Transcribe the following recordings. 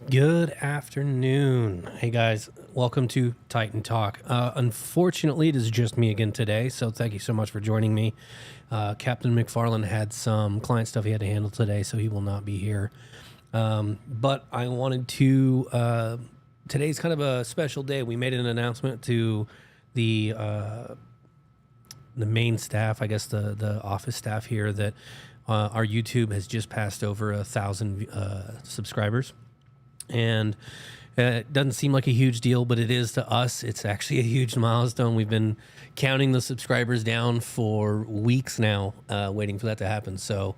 Good afternoon. Hey guys, welcome to Titan Talk. Unfortunately, it is just me again today, so thank you so much for joining me. Captain McFarlin had some client stuff he had to handle today, so he will not be here. But I wanted to, today's kind of a special day. We made an announcement to the main staff, I guess the office staff here, that our YouTube has just passed over 1,000 subscribers. And it doesn't seem like a huge deal, but it is to us. It's actually a huge milestone. We've been counting the subscribers down for weeks now, waiting for that to happen. So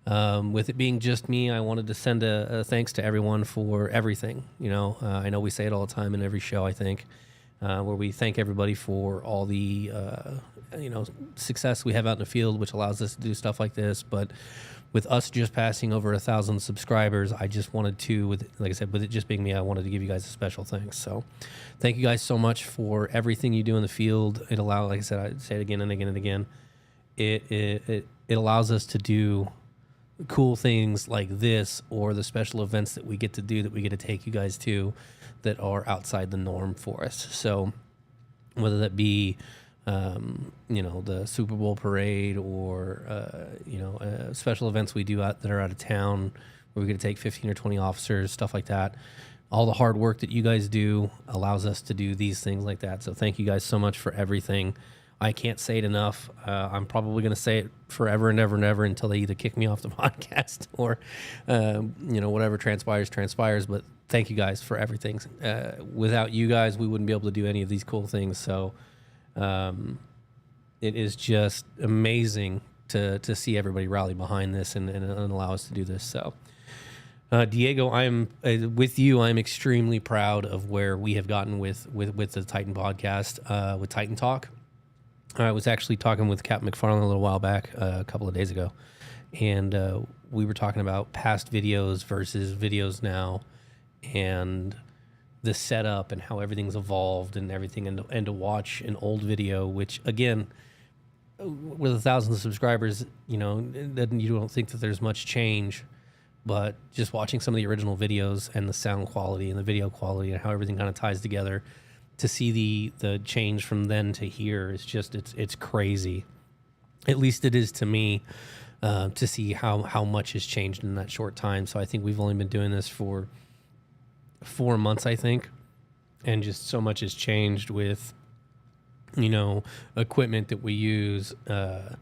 with it being just me, I wanted to send a thanks to everyone for everything. I know we say it all the time in every show, I think, where we thank everybody for all the, success we have out in the field, which allows us to do stuff like this. But with us just passing over 1,000 subscribers, I just wanted to, with it just being me, I wanted to give you guys a special thanks. So thank you guys so much for everything you do in the field. It allows, like I said, I say it again and again and again. It allows us to do cool things like this, or the special events that we get to do, that we get to take you guys to, that are outside the norm for us. So whether that be the Super Bowl parade, or special events we do that are out of town, where we get to take 15 or 20 officers, stuff like that. All the hard work that you guys do allows us to do these things like that. So thank you guys so much for everything. I can't say it enough. I'm probably going to say it forever and ever and ever until they either kick me off the podcast or, whatever transpires. But thank you guys for everything. Without you guys, we wouldn't be able to do any of these cool things. So it is just amazing to see everybody rally behind this and allow us to do this. So, Diego, I'm with you. I'm extremely proud of where we have gotten with the Titan podcast, with Titan Talk. I was actually talking with Captain McFarlin a little while back, a couple of days ago, and we were talking about past videos versus videos now, and the setup and how everything's evolved and everything, and to watch an old video, which again, with 1,000 subscribers, you don't think that there's much change, but just watching some of the original videos and the sound quality and the video quality and how everything kind of ties together, to see the change from then to here is just, it's crazy. At least it is to me, to see how much has changed in that short time. So I think we've only been doing this for 4 months, I think, and just so much has changed with equipment that we use, the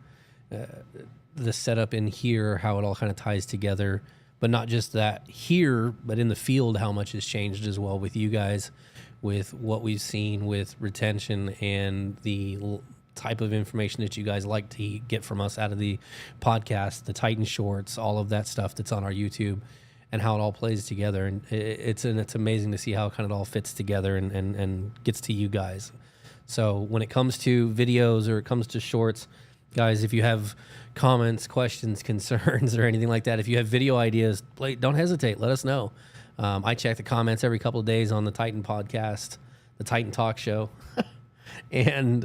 setup in here, how it all kind of ties together. But not just that here, but in the field, how much has changed as well with you guys, with what we've seen with retention and the type of information that you guys like to get from us out of the podcast, the Titan shorts, all of that stuff that's on our YouTube, and how it all plays together. And it's amazing to see how it kind of all fits together and gets to you guys. So when it comes to videos, or it comes to shorts, guys, if you have comments, questions, concerns, or anything like that, if you have video ideas, don't hesitate. Let us know. I check the comments every couple of days on the Titan podcast, the Titan Talk show, and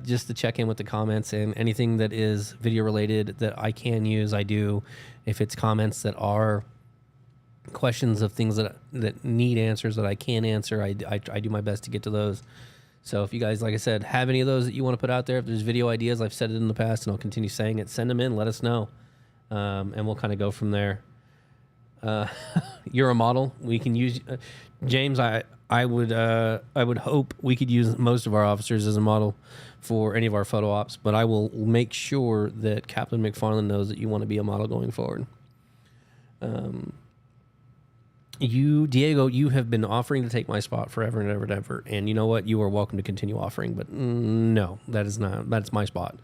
just to check in with the comments, and anything that is video related that I can use, I do. If it's comments that are questions of things that need answers that I can answer, I do my best to get to those. So if you guys, like I said, have any of those that you want to put out there, if there's video ideas, I've said it in the past and I'll continue saying it, send them in, let us know, and we'll kind of go from there. You're a model. We can use James. I would hope we could use most of our officers as a model for any of our photo ops, but I will make sure that Captain McFarlin knows that you want to be a model going forward. Diego, you have been offering to take my spot forever and ever and ever, and you know what? You are welcome to continue offering, but no, that's my spot.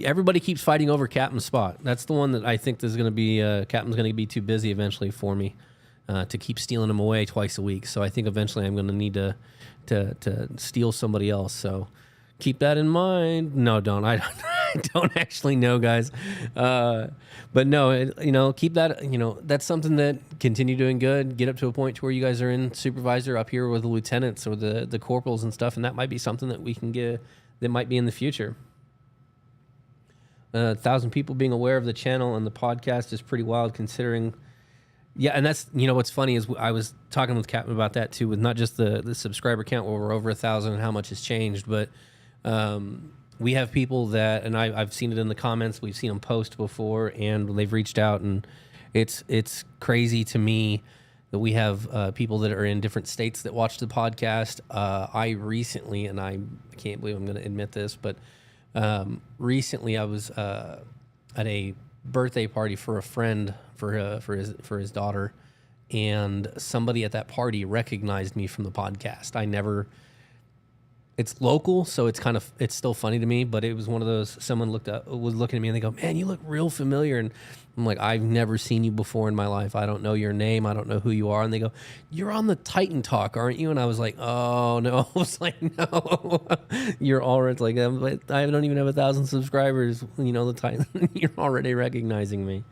Everybody keeps fighting over Captain's spot. That's the one that I think there's going to be, Captain's going to be too busy eventually for me to keep stealing him away twice a week. So I think eventually I'm going to need to steal somebody else. So keep that in mind. No, don't. I don't actually know, guys. But no, keep that, that's something that continue doing good, get up to a point to where you guys are in supervisor up here with the lieutenants or the corporals and stuff. And that might be something that we can get, that might be in the future. 1,000 people being aware of the channel and the podcast is pretty wild, considering Yeah, and that's, what's funny is I was talking with Captain about that too, with not just the subscriber count where we're over 1,000 and how much has changed, but we have people that, and I've seen it in the comments, we've seen them post before, and they've reached out, and it's crazy to me that we have people that are in different states that watch the podcast. I recently, and I can't believe I'm going to admit this, but recently I was at a birthday party for a friend for his daughter, and somebody at that party recognized me from the podcast. It's local, so it's still funny to me, but it was one of those, someone was looking at me and they go, "Man, you look real familiar." And I'm like, "I've never seen you before in my life. I don't know your name. I don't know who you are." And they go, "You're on the Titan Talk, aren't you?" And I was like, "Oh no." I was like, "No." You're already like, I don't even have 1,000 subscribers. The Titan, you're already recognizing me.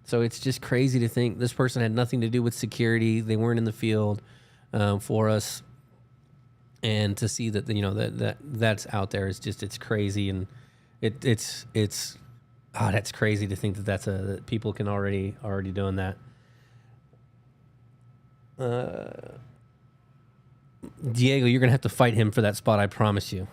So it's just crazy to think this person had nothing to do with security. They weren't in the field for us. And to see that, that's out there is just, it's crazy. And it's that's crazy to think that people can already doing that. Diego, you're going to have to fight him for that spot. I promise you.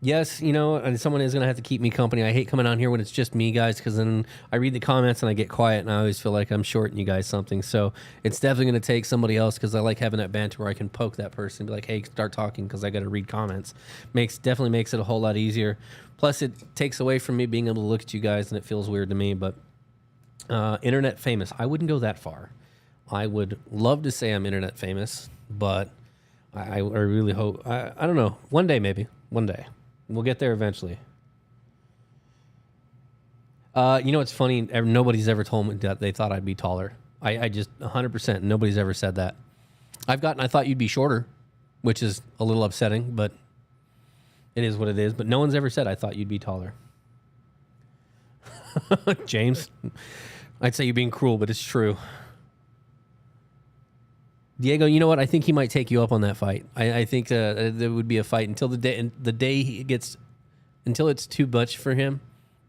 Yes, and someone is going to have to keep me company. I hate coming on here when it's just me, guys, because then I read the comments and I get quiet, and I always feel like I'm shorting you guys something. So it's definitely going to take somebody else, because I like having that banter where I can poke that person and be like, "Hey, start talking," because I got to read comments. Definitely makes it a whole lot easier. Plus, it takes away from me being able to look at you guys, and it feels weird to me. But internet famous, I wouldn't go that far. I would love to say I'm internet famous, but I really hope, I don't know, one day maybe, one day. We'll get there eventually. It's funny. Nobody's ever told me that they thought I'd be taller. I just 100%. Nobody's ever said that. I thought you'd be shorter, which is a little upsetting, but it is what it is. But no one's ever said I thought you'd be taller. James, I'd say you're being cruel, but it's true. Diego, you know what? I think he might take you up on that fight. I think there would be a fight until the day he gets, until it's too much for him,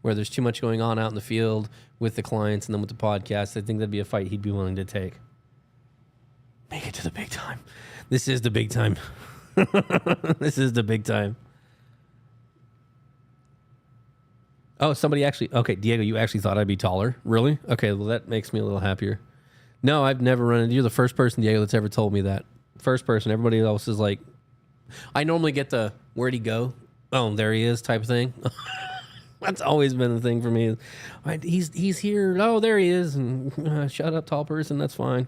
where there's too much going on out in the field with the clients and then with the podcast. I think that'd be a fight he'd be willing to take. Make it to the big time. This is the big time. This is the big time. Oh, somebody actually. Okay, Diego, you actually thought I'd be taller? Really? Okay, well, that makes me a little happier. No, I've never run into you. You're the first person, Diego, that's ever told me that. First person. Everybody else is like, I normally get the "where'd he go? Oh, there he is" type thing. That's always been the thing for me. He's here. Oh, there he is. And shut up, tall person. That's fine.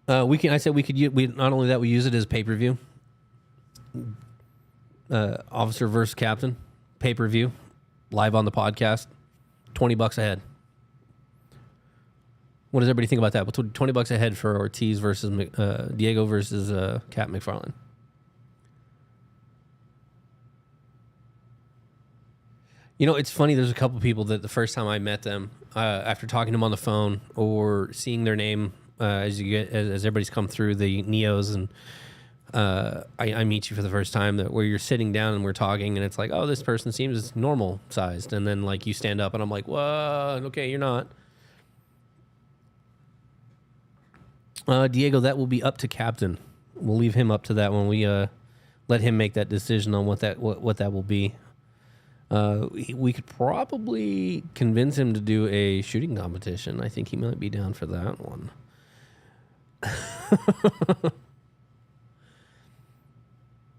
I said we could. Not only that, we use it as pay-per-view. Officer versus captain, pay-per-view, live on the podcast, $20 a head. What does everybody think about that? What's $20 a head for Ortiz versus Diego versus Cap McFarlin? It's funny. There's a couple people that the first time I met them, after talking to them on the phone or seeing their name as everybody's come through the Neos, and I meet you for the first time, where you're sitting down and we're talking, and it's like, oh, this person seems normal sized, and then like you stand up and I'm like, whoa, okay, you're not. Diego, that will be up to Captain. We'll leave him up to that when we let him make that decision on what that will be. We could probably convince him to do a shooting competition. I think he might be down for that one.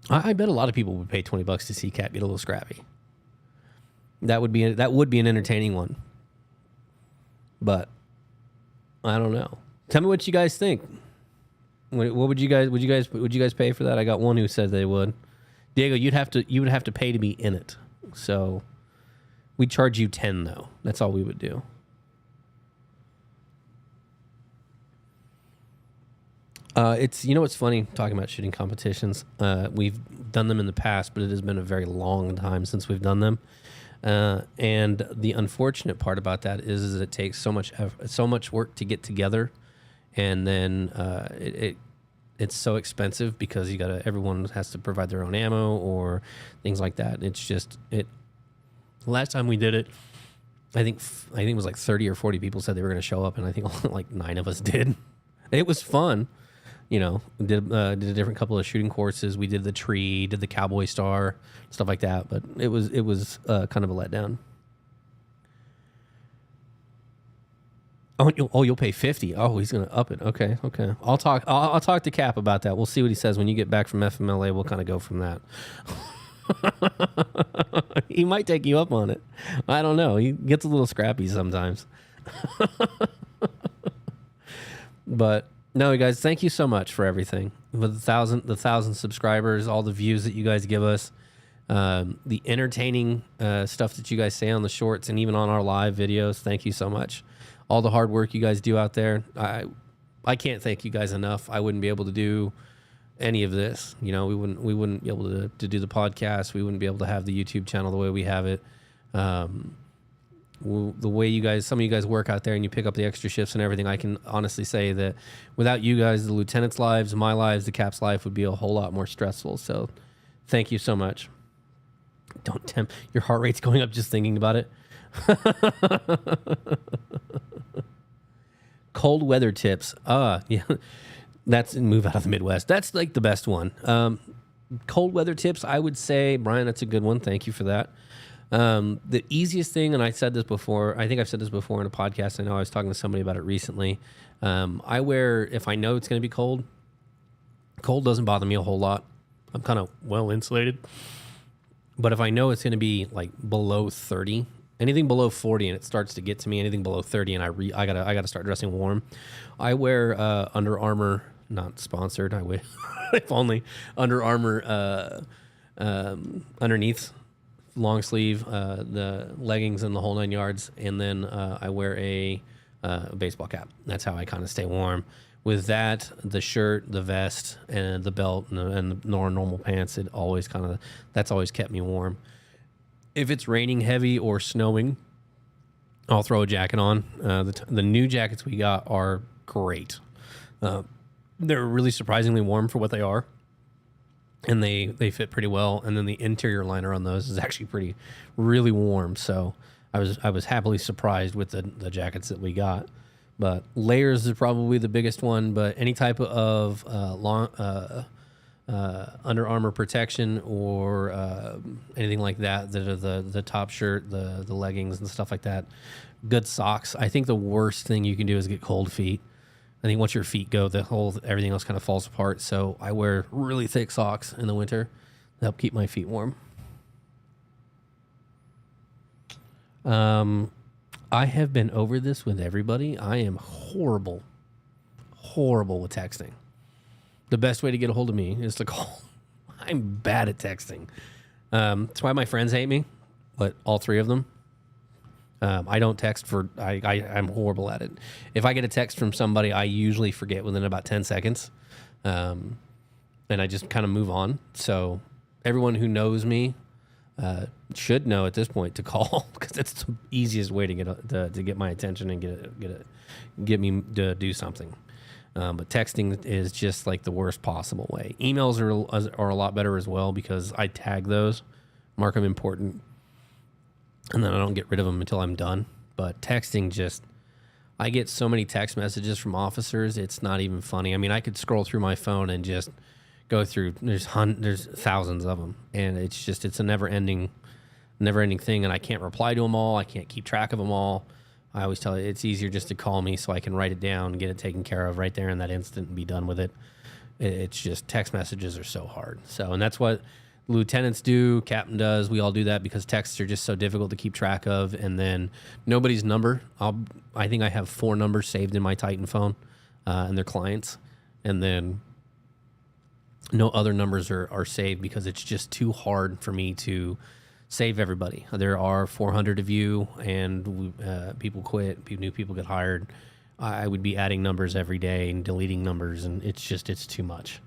I bet a lot of people would pay $20 to see Cap get a little scrappy. That would be an entertaining one. But I don't know. Tell me what you guys think. What would you guys pay for that? I got one who said they would. Diego, you would have to pay to be in it. So we'd charge you $10 though. That's all we would do. It's funny talking about shooting competitions. We've done them in the past, but it has been a very long time since we've done them. And the unfortunate part about that is it takes so much work to get together, and then it's so expensive because everyone has to provide their own ammo or things like that. It's just last time we did it, I think it was like 30 or 40 people said they were going to show up, and I think only like 9 of us did. It was fun. You know, did a different couple of shooting courses. We did the tree, did the cowboy star, stuff like that. But it was kind of a letdown. Oh, you'll pay 50. Oh, he's gonna up it. Okay. I'll talk to Cap about that. We'll see what he says when you get back from FMLA. We'll kind of go from that. He might take you up on it. I don't know. He gets a little scrappy sometimes. But no, guys, thank you so much for everything. For the thousand subscribers, all the views that you guys give us, the entertaining stuff that you guys say on the shorts and even on our live videos. Thank you so much. All the hard work you guys do out there. I can't thank you guys enough. I wouldn't be able to do any of this. You know, we wouldn't be able to do the podcast. We wouldn't be able to have the YouTube channel the way we have it. The way some of you guys work out there and you pick up the extra shifts and everything, I can honestly say that without you guys, the lieutenant's lives, my lives, the cap's life would be a whole lot more stressful. So thank you so much. Don't tempt. Your heart rate's going up just thinking about it. Cold weather tips. Yeah, that's move out of the Midwest. That's like the best one. Cold weather tips, I would say, Brian, that's a good one. Thank you for that. The easiest thing, and I said this before, I think I've said this before in a podcast. I know I was talking to somebody about it recently. I wear, if I know it's going to be cold doesn't bother me a whole lot. I'm kind of well insulated. But if I know it's going to be like below 30, anything below 40 and it starts to get to me, anything below 30 and I gotta start dressing warm, I wear Under Armour, not sponsored, I wear if only, Under Armour underneath, long sleeve, the leggings and the whole 9 yards, and then I wear a baseball cap. That's how I kind of stay warm. With that, the shirt, the vest, and the belt, and the normal pants, that's always kept me warm. If it's raining heavy or snowing, I'll throw a jacket on. The new jackets we got are great. They're really surprisingly warm for what they are, and they fit pretty well. And then the interior liner on those is actually really warm. So I was happily surprised with the jackets that we got. But layers is probably the biggest one. But any type of Under Armour protection or anything like that are the top shirt, the leggings and stuff like that. Good socks. I think the worst thing you can do is get cold feet. I think once your feet go, everything else kind of falls apart. So I wear really thick socks in the winter to help keep my feet warm. I have been over this with everybody. I am horrible with texting. The best way to get a hold of me is to call. I'm bad at texting. That's why my friends hate me, but all 3 of them. I don't text I'm horrible at it. If I get a text from somebody, I usually forget within about 10 seconds. And I just kind of move on. So everyone who knows me should know at this point to call, because it's the easiest way to get my attention and get me to do something. But texting is just like the worst possible way. Emails are a lot better as well, because I tag those, mark them important, and then I don't get rid of them until I'm done. But texting, I get so many text messages from officers, it's not even funny. I mean, I could scroll through my phone and just go through, there's thousands of them, and it's a never-ending thing, and I can't reply to them all. I can't keep track of them all. I always tell you, it's easier just to call me so I can write it down, get it taken care of right there in that instant, and be done with it. It's just, text messages are so hard. So, and that's what lieutenants do, captain does. We all do that because texts are just so difficult to keep track of. And then nobody's number. I think I have 4 numbers saved in my Titan phone, and their clients. And then no other numbers are saved, because it's just too hard for me to save everybody. There are 400 of you, and people quit. New people get hired. I would be adding numbers every day and deleting numbers, and it's too much.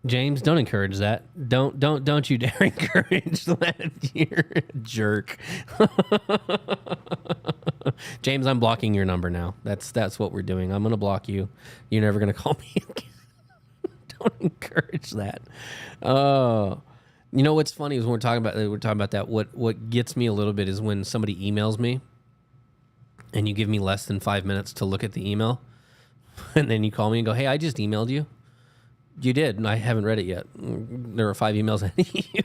James, don't encourage that. Don't you dare encourage that. You're a jerk. James, I'm blocking your number now. That's what we're doing. I'm gonna block you. You're never gonna call me again. Don't encourage that. Oh, You know what's funny is when we're talking about that. What gets me a little bit is when somebody emails me, and you give me less than 5 minutes to look at the email, and then you call me and go, "Hey, I just emailed you." You did, and I haven't read it yet. There are 5 emails I need you.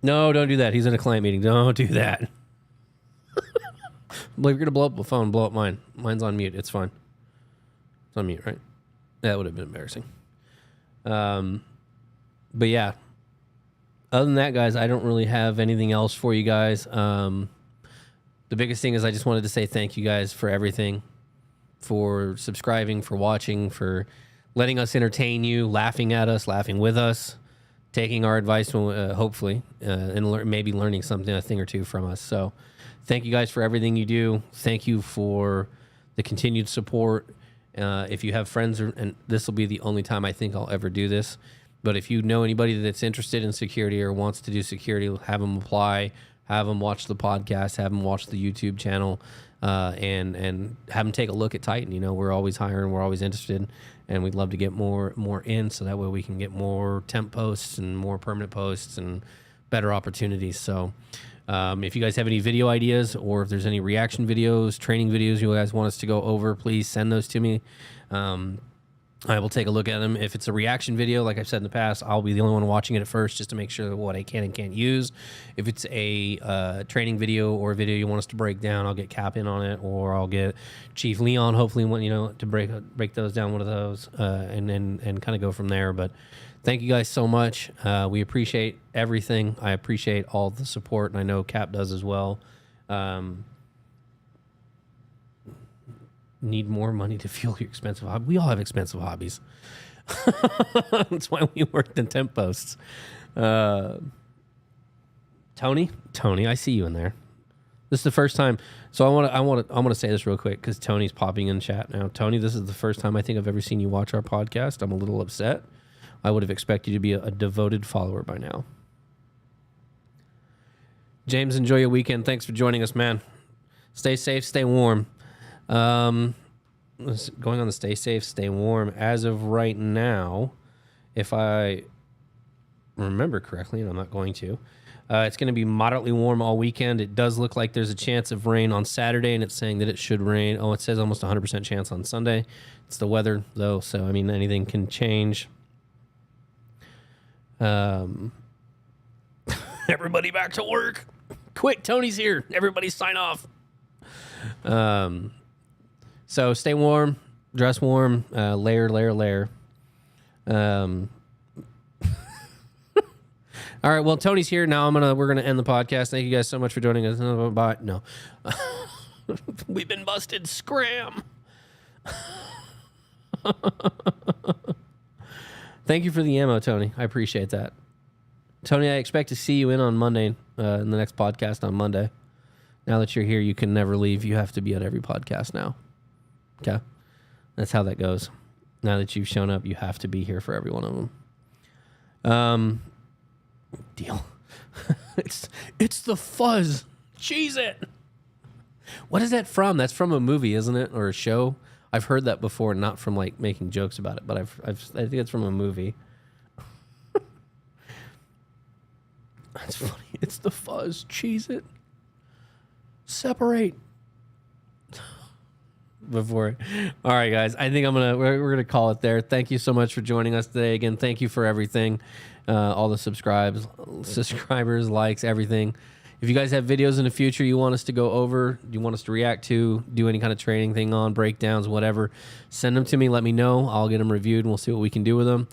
No, don't do that. He's in a client meeting. Don't do that. Well, you're going to blow up the phone, blow up mine. Mine's on mute. It's fine. It's on mute, right? That would have been embarrassing. But yeah. Other than that, guys, I don't really have anything else for you guys. The biggest thing is I just wanted to say thank you guys for everything, for subscribing, for watching, for letting us entertain you, laughing at us, laughing with us, taking our advice, hopefully, and maybe learning a thing or two from us. So thank you guys for everything you do. Thank you for the continued support. If you have friends, and this will be the only time I think I'll ever do this, but if you know anybody that's interested in security or wants to do security, have them apply, have them watch the podcast, have them watch the YouTube channel, and have them take a look at Titan. You know, we're always hiring, we're always interested, and we'd love to get more in, so that way we can get more temp posts and more permanent posts and better opportunities. So if you guys have any video ideas, or if there's any reaction videos, training videos you guys want us to go over, please send those to me. I will take a look at them. If it's a reaction video, like I've said in the past, I'll be the only one watching it at first just to make sure what I can and can't use. If it's a training video or a video you want us to break down, I'll get Cap in on it, or I'll get Chief Leon, hopefully, to break those down, one of those, and kind of go from there. But thank you guys so much. We appreciate everything. I appreciate all the support, and I know Cap does as well. Need more money to fuel your expensive hobby. We all have expensive hobbies. That's why we work the temp posts. Tony, I see you in there. This is the first time. So I want to say this real quick because Tony's popping in chat now. Tony, this is the first time I think I've ever seen you watch our podcast. I'm a little upset. I would have expected you to be a devoted follower by now. James, enjoy your weekend. Thanks for joining us, man. Stay safe, stay warm. Going on the stay safe, stay warm. As of right now, if I remember correctly, and I'm not going to, it's going to be moderately warm all weekend. It does look like there's a chance of rain on Saturday, and it's saying that it should rain. Oh, it says almost 100% chance on Sunday. It's the weather, though, so, I mean, anything can change. Everybody back to work. Quick, Tony's here. Everybody sign off. So stay warm, dress warm, layer. All right, well, Tony's here now. We're gonna end the podcast. Thank you guys so much for joining us. Bye. No, we've been busted. Scram. Thank you for the ammo, Tony. I appreciate that. Tony, I expect to see you in on Monday, in the next podcast on Monday. Now that you're here, you can never leave. You have to be at every podcast now. Okay? That's how that goes. Now that you've shown up, you have to be here for every one of them. Deal. It's the fuzz. Cheese it. What is that from? That's from a movie, isn't it? Or a show? I've heard that before, not from like making jokes about it, but I think it's from a movie. That's funny. It's the fuzz. Cheese it. Separate. Before. All right, guys. I think we're gonna call it there. Thank you so much for joining us today. Again, thank you for everything. All the subscribers, likes, everything. If you guys have videos in the future you want us to go over, you want us to react to, do any kind of training thing on, breakdowns, whatever, send them to me. Let me know. I'll get them reviewed, and we'll see what we can do with them.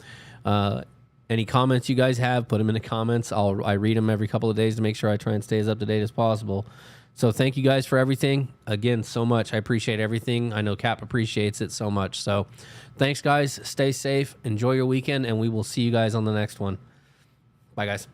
Any comments you guys have, put them in the comments. I read them every couple of days to make sure I try and stay as up to date as possible. So thank you guys for everything. Again, so much. I appreciate everything. I know Cap appreciates it so much. So thanks, guys. Stay safe. Enjoy your weekend, and we will see you guys on the next one. Bye, guys.